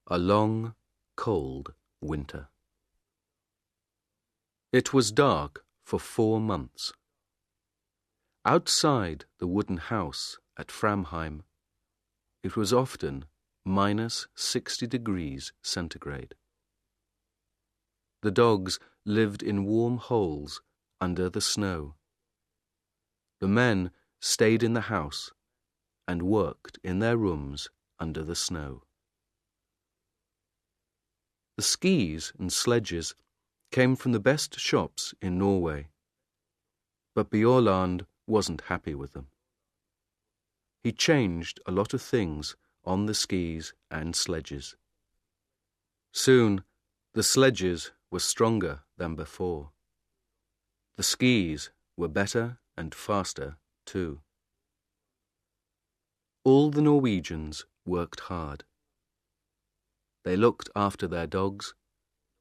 A long, cold winter. It was dark for 4 months. Outside the wooden house at Framheim, it was often -60 degrees centigrade. The dogs lived in warm holes under the snow. The men stayed in the house and worked in their rooms under the snow. The skis and sledges came from the best shops in Norway, but Bjaaland wasn't happy with them. He changed a lot of things on the skis and sledges. Soon, the sledges were stronger than before. The skis were better and faster too. All the Norwegians worked hard. They looked after their dogs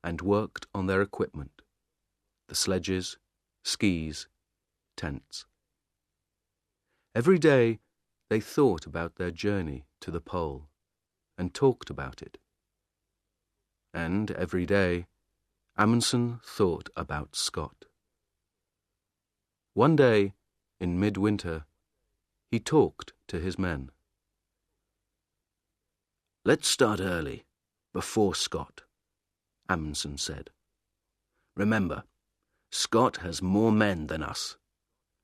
and worked on their equipment, the sledges, skis, tents. Every day they thought about their journey to the pole and talked about it. And every day Amundsen thought about Scott. One day, in midwinter, he talked to his men. "Let's start early, before Scott," Amundsen said. "Remember, Scott has more men than us,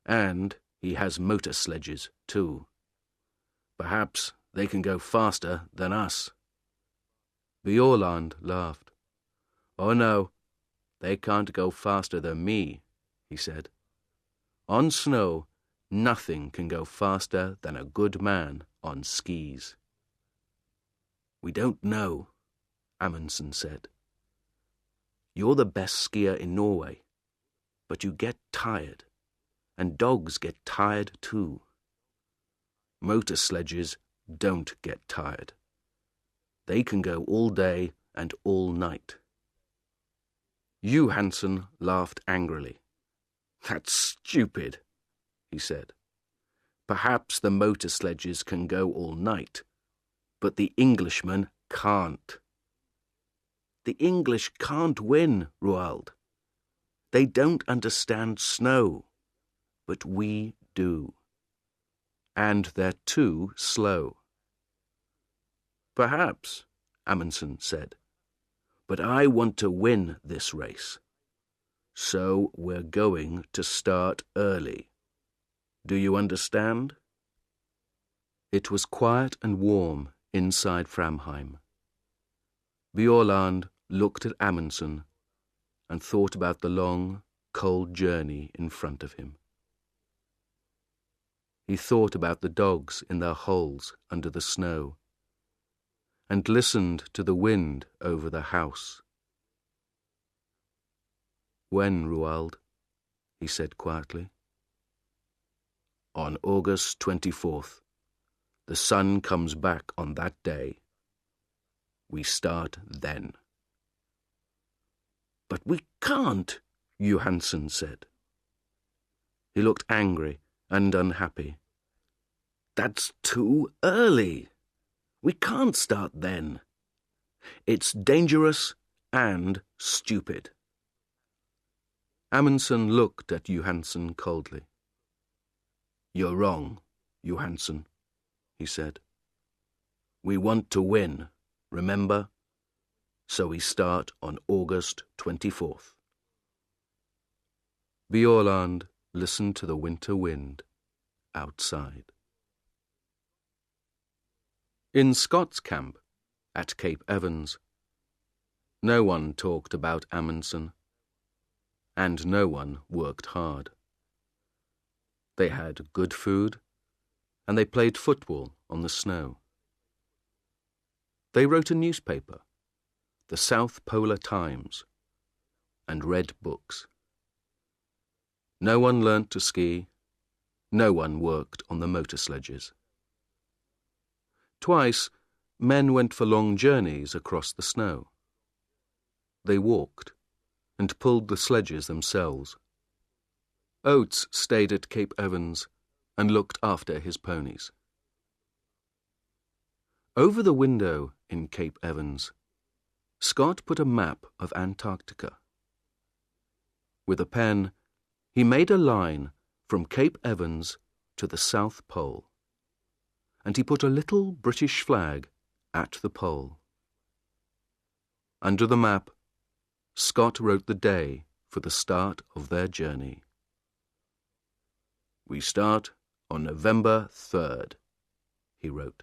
and he has motor sledges too. Perhaps they can go faster than us." Bjaaland laughed. "Oh no, they can't go faster than me," he said. "On snow, nothing can go faster than a good man on skis." "We don't know," Amundsen said. "You're the best skier in Norway, but you get tired, and dogs get tired too. Motor sledges don't get tired. They can go all day and all night." Johansen laughed angrily. "That's stupid," he said. "Perhaps the motor sledges can go all night, but the Englishmen can't." "The English can't win, Roald. They don't understand snow, but we do. And they're too slow." "Perhaps," Amundsen said, "but I want to win this race. So we're going to start early. Do you understand?" It was quiet and warm inside Framheim. Bjaaland looked at Amundsen and thought about the long, cold journey in front of him. He thought about the dogs in their holes under the snow and listened to the wind over the house. "When, Roald?" he said quietly. "On August 24th. The sun comes back on that day. We start then." "But we can't," Johansen said. He looked angry and unhappy. "That's too early. We can't start then. It's dangerous and stupid." Amundsen looked at Johansen coldly. "You're wrong, Johansen," he said. "We want to win, remember? So we start on August 24th. Bjaaland listened to the winter wind outside. In Scott's camp at Cape Evans, no one talked about Amundsen, and no one worked hard. They had good food, and they played football on the snow. They wrote a newspaper, the South Polar Times, and read books. No one learnt to ski, no one worked on the motor sledges. Twice, men went for long journeys across the snow. They walked and pulled the sledges themselves. Oates stayed at Cape Evans and looked after his ponies. Over the window in Cape Evans. Scott put a map of Antarctica. With a pen, he made a line from Cape Evans to the South Pole, and he put a little British flag at the pole. Under the map, Scott wrote the day for the start of their journey. "We start on November 3rd, he wrote.